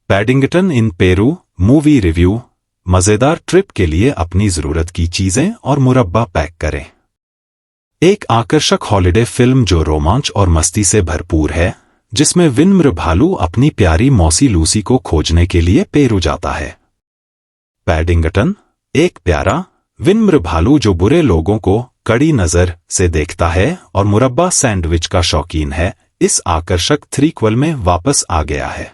Paddington in Peru movie review. मजेदार trip के लिए अपनी जरूरत की चीजें और मुरब्बा पैक करें। एक आकर्षक हॉलिडे फिल्म जो रोमांच और मस्ती से भरपूर है, जिसमें विनम्र भालू अपनी प्यारी मौसी लूसी को खोजने के लिए पेरू जाता है। पैडिंगटन एक प्यारा विनम्र भालू जो बुरे लोगों को कड़ी नजर से देखता है और मुरब्बा सैंडविच का शौकीन है, इस आकर्षक थ्रीक्वल में वापस आ गया है।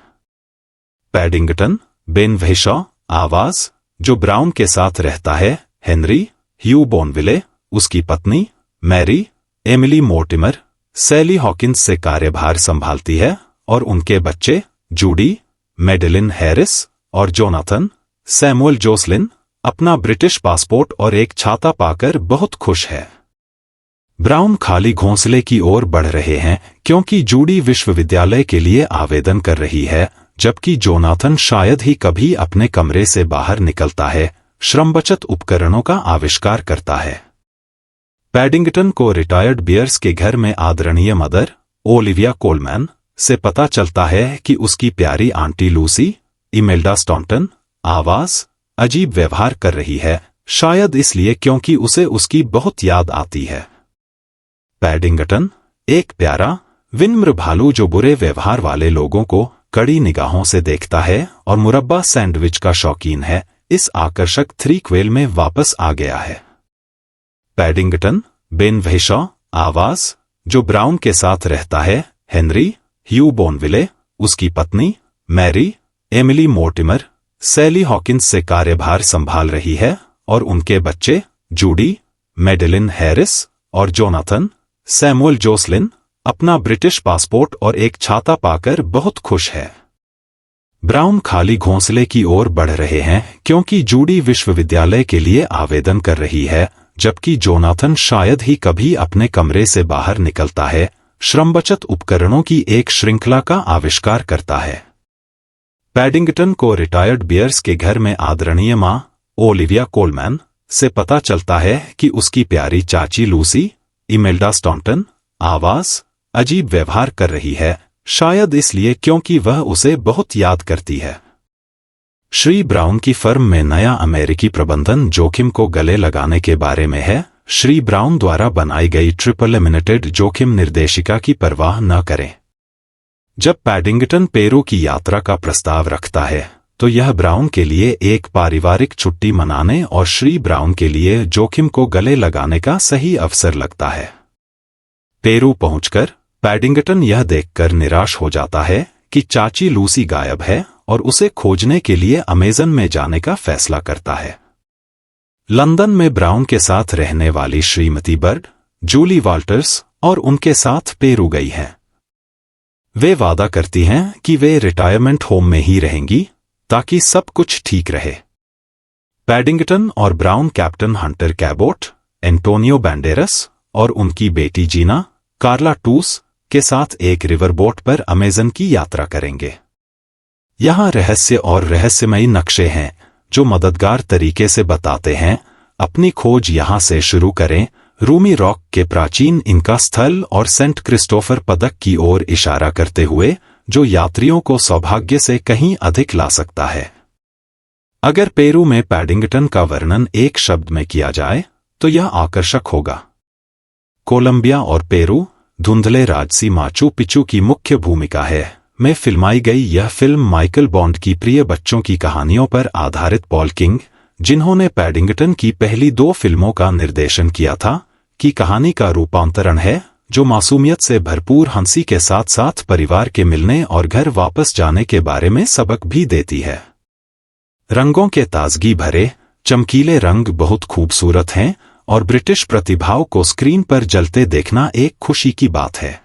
पैडिंगटन बेन व्हिशॉ आवाज जो ब्राउन के साथ रहता है, हेनरी ह्यू बोनविले, उसकी पत्नी मैरी एमिली मोर्टिमर सैली हॉकिंस से कार्यभार संभालती है और उनके बच्चे जूडी मेडेलिन हैरिस और जोनाथन सैमुअल जोसलिन अपना ब्रिटिश पासपोर्ट और एक छाता पाकर बहुत खुश है। ब्राउन खाली घोंसले की ओर बढ़ रहे हैं क्योंकि जूडी विश्वविद्यालय के लिए आवेदन कर रही है, जबकि जोनाथन शायद ही कभी अपने कमरे से बाहर निकलता है, श्रम बचत उपकरणों का आविष्कार करता है। पैडिंगटन को रिटायर्ड बियर्स के घर में आदरणीय मदर ओलिविया कोलमैन से पता चलता है कि उसकी प्यारी आंटी लूसी इमेल्डा स्टॉन्टन आवाज अजीब व्यवहार कर रही है, शायद इसलिए क्योंकि उसे उसकी बहुत याद आती है। पैडिंगटन एक प्यारा विनम्र भालू जो बुरे व्यवहार वाले लोगों को कड़ी निगाहों से देखता है और मुरब्बा सैंडविच का शौकीन है, इस आकर्षक थ्रीक्वेल में वापस आ गया है। पैडिंगटन बेन व्हिशॉ आवाज जो ब्राउन के साथ रहता है, हेनरी ह्यू बोनविले, उसकी पत्नी मैरी एमिली मोर्टिमर सैली हॉकिंस से कार्यभार संभाल रही है और उनके बच्चे जूडी मेडेलिन हैरिस और जोनाथन सैमुअल जोसलिन अपना ब्रिटिश पासपोर्ट और एक छाता पाकर बहुत खुश है। ब्राउन खाली घोंसले की ओर बढ़ रहे हैं क्योंकि जूडी विश्वविद्यालय के लिए आवेदन कर रही है, जबकि जोनाथन शायद ही कभी अपने कमरे से बाहर निकलता है, श्रम बचत उपकरणों की एक श्रृंखला का आविष्कार करता है। पैडिंगटन को रिटायर्ड बियर्स के घर में आदरणीय मां ओलिविया कोलमैन से पता चलता है कि उसकी प्यारी चाची लूसी इमेल्डा स्टॉन्टन आवाज अजीब व्यवहार कर रही है, शायद इसलिए क्योंकि वह उसे बहुत याद करती है। श्री ब्राउन की फर्म में नया अमेरिकी प्रबंधन जोखिम को गले लगाने के बारे में है। श्री ब्राउन द्वारा बनाई गई ट्रिपल लिमिटेड जोखिम निर्देशिका की परवाह न करें। जब पैडिंगटन पेरू की यात्रा का प्रस्ताव रखता है तो यह ब्राउन के लिए एक पारिवारिक छुट्टी मनाने और श्री ब्राउन के लिए जोखिम को गले लगाने का सही अवसर लगता है। पेरू पहुंचकर पैडिंगटन यह देखकर निराश हो जाता है कि चाची लूसी गायब है और उसे खोजने के लिए अमेज़न में जाने का फैसला करता है। लंदन में ब्राउन के साथ रहने वाली श्रीमती बर्ड जूली वाल्टर्स और उनके साथ पेरू गई हैं। वे वादा करती हैं कि वे रिटायरमेंट होम में ही रहेंगी ताकि सब कुछ ठीक रहे। पैडिंगटन और brown captain Hunter Cabot, Antonio बैंडेरस और उनकी बेटी जीना कार्ला टूस के साथ एक रिवरबोट पर अमेज़न की यात्रा करेंगे। यहाँ रहस्य और रहस्यमयी नक्शे हैं जो मददगार तरीके से बताते हैं अपनी खोज यहाँ से शुरू करें, रूमी रॉक के प्राचीन इनका स्थल और सेंट क्रिस्टोफर पदक की ओर इशारा करते हुए जो यात्रियों को सौभाग्य से कहीं अधिक ला सकता है। अगर पेरू में पैडिंगटन का वर्णन एक शब्द में किया जाए तो यह आकर्षक होगा। कोलंबिया और पेरू धुंधले राजसी माचू पिचू की मुख्य भूमिका है में फिल्माई गई यह फिल्म माइकल बॉन्ड की प्रिय बच्चों की कहानियों पर आधारित पॉल किंग, जिन्होंने पैडिंगटन की पहली 2 फिल्मों का निर्देशन किया था, की कहानी का रूपांतरण है जो मासूमियत से भरपूर हंसी के साथ साथ परिवार के मिलने और घर वापस जाने के बारे में सबक भी देती है। रंगों के ताजगी भरे चमकीले रंग बहुत खूबसूरत हैं और ब्रिटिश प्रतिभाओं को स्क्रीन पर जलते देखना एक खुशी की बात है।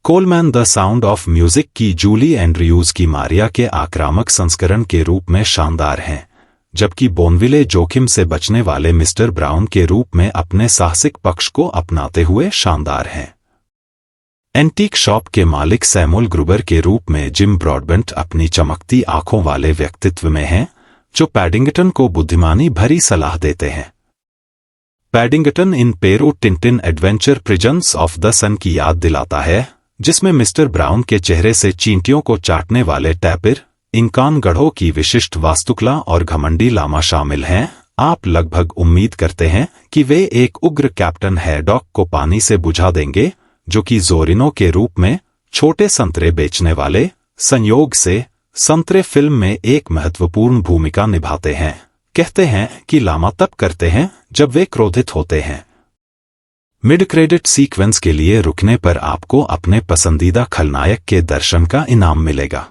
Coleman the sound of music की जूली एंड्रयूज की मारिया के आक्रामक संस्करण के रूप में शानदार हैं, जबकि बोनविले जोखिम से बचने वाले मिस्टर ब्राउन के रूप में अपने साहसिक पक्ष को अपनाते हुए शानदार हैं। एंटीक शॉप के मालिक सैमुअल ग्रुबर के रूप में जिम ब्रॉडबेंट अपनी चमकती आंखों वाले व्यक्तित्व में हैं, जो पैडिंगटन को बुद्धिमानी भरी सलाह देते हैं। Paddington in Peru Tintin adventure prisons of the sun की याद दिलाता है, जिसमें मिस्टर ब्राउन के चेहरे से चींटियों को चाटने वाले टैपिर इंकान गढ़ों की विशिष्ट वास्तुकला और घमंडी लामा शामिल हैं। आप लगभग उम्मीद करते हैं कि वे एक उग्र कैप्टन हैडॉक को पानी से बुझा देंगे, जो कि ज़ोरिनो के रूप में छोटे संतरे बेचने वाले संयोग से संतरे फिल्म में एक महत्वपूर्ण भूमिका निभाते हैं। कहते हैं कि लामा तब करते हैं जब वे क्रोधित होते हैं। मिड क्रेडिट सीक्वेंस के लिए रुकने पर आपको अपने पसंदीदा खलनायक के दर्शन का इनाम मिलेगा।